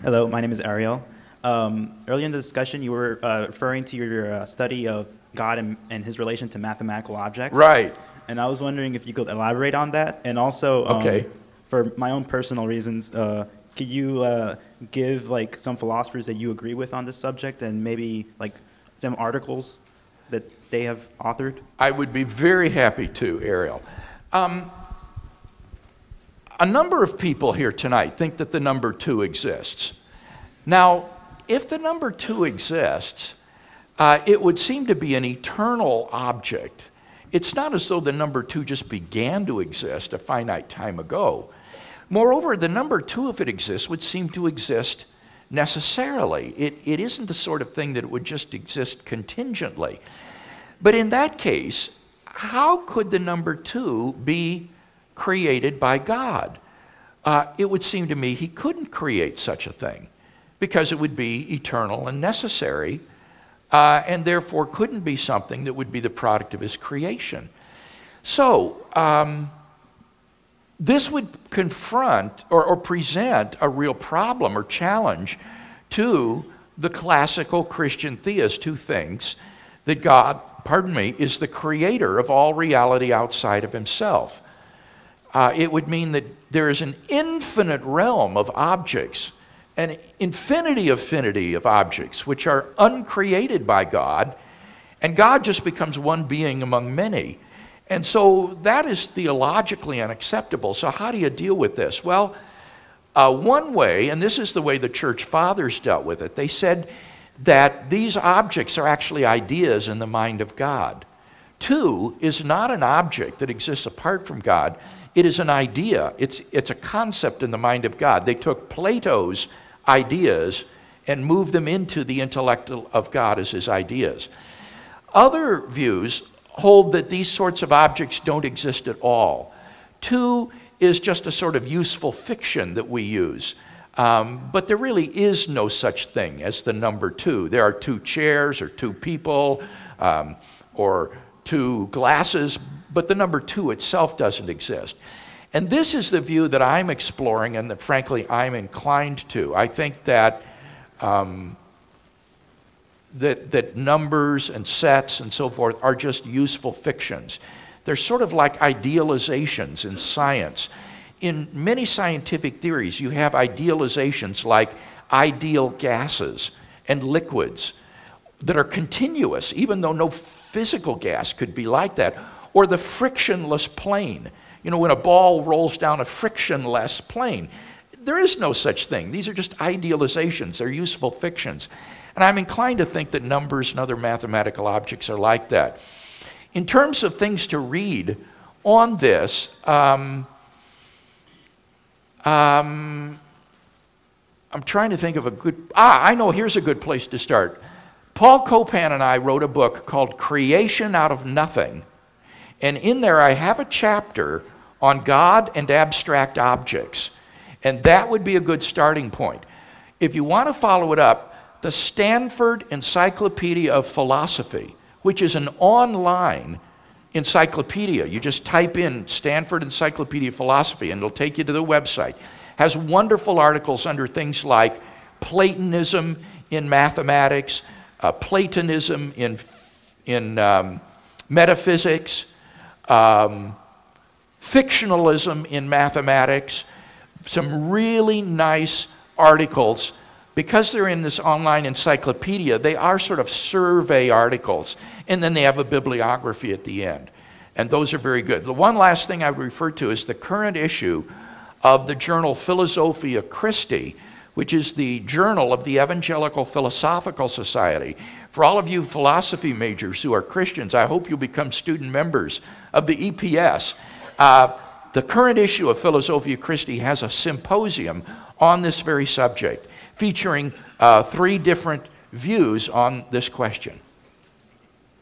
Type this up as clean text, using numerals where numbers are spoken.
Hello, my name is Ariel. Earlier in the discussion, you were referring to your study of God and his relation to mathematical objects. Right. And I was wondering if you could elaborate on that. And also, Okay. For my own personal reasons, could you give like some philosophers that you agree with on this subject and maybe like some articles that they have authored? I would be very happy to, Ariel. A number of people here tonight think that the number 2 exists. Now, if the number 2 exists, it would seem to be an eternal object. It's not as though the number 2 just began to exist a finite time ago. Moreover, the number 2, if it exists, would seem to exist necessarily. It isn't the sort of thing that it would just exist contingently. But in that case, how could the number 2 be created by God? It would seem to me he couldn't create such a thing because it would be eternal and necessary, and therefore couldn't be something that would be the product of his creation. So this would confront or present a real problem or challenge to the classical Christian theist who thinks that God, is the creator of all reality outside of himself. It would mean that there is an infinite realm of objects, an infinity of objects which are uncreated by God, and God just becomes one being among many. And so that is theologically unacceptable. So how do you deal with this? Well, one way, and this is the way the church fathers dealt with it, they said that these objects are actually ideas in the mind of God. 2 is not an object that exists apart from God. It is an idea. It's a concept in the mind of God. They took Plato's ideas and moved them into the intellect of God as his ideas. Other views hold that these sorts of objects don't exist at all. 2 is just a sort of useful fiction that we use. But there really is no such thing as the number 2. There are 2 chairs or 2 people or 2 glasses, but the number 2 itself doesn't exist. And this is the view that I'm exploring and that, frankly, I'm inclined to. I think that that numbers and sets and so forth are just useful fictions. They're sort of like idealizations in science. In many scientific theories, you have idealizations like ideal gases and liquids that are continuous, even though no physical gas could be like that. Or the frictionless plane. You know, when a ball rolls down a frictionless plane, there is no such thing. These are just idealizations. They're useful fictions. And I'm inclined to think that numbers and other mathematical objects are like that. In terms of things to read on this, I'm trying to think of a good... I know, here's a good place to start. Paul Copan and I wrote a book called Creation Out of Nothing. And in there I have a chapter on God and abstract objects. And that would be a good starting point. If you want to follow it up, the Stanford Encyclopedia of Philosophy, which is an online encyclopedia. You just type in Stanford Encyclopedia of Philosophy and it'll take you to the website. Has wonderful articles under things like Platonism in mathematics, Platonism in metaphysics, fictionalism in mathematics, some really nice articles. Because they're in this online encyclopedia, they are sort of survey articles, and then they have a bibliography at the end. And those are very good. The one last thing I would refer to is the current issue of the journal Philosophia Christi, which is the journal of the Evangelical Philosophical Society. For all of you philosophy majors who are Christians, I hope you'll become student members of the EPS. The current issue of Philosophia Christi has a symposium on this very subject, featuring 3 different views on this question.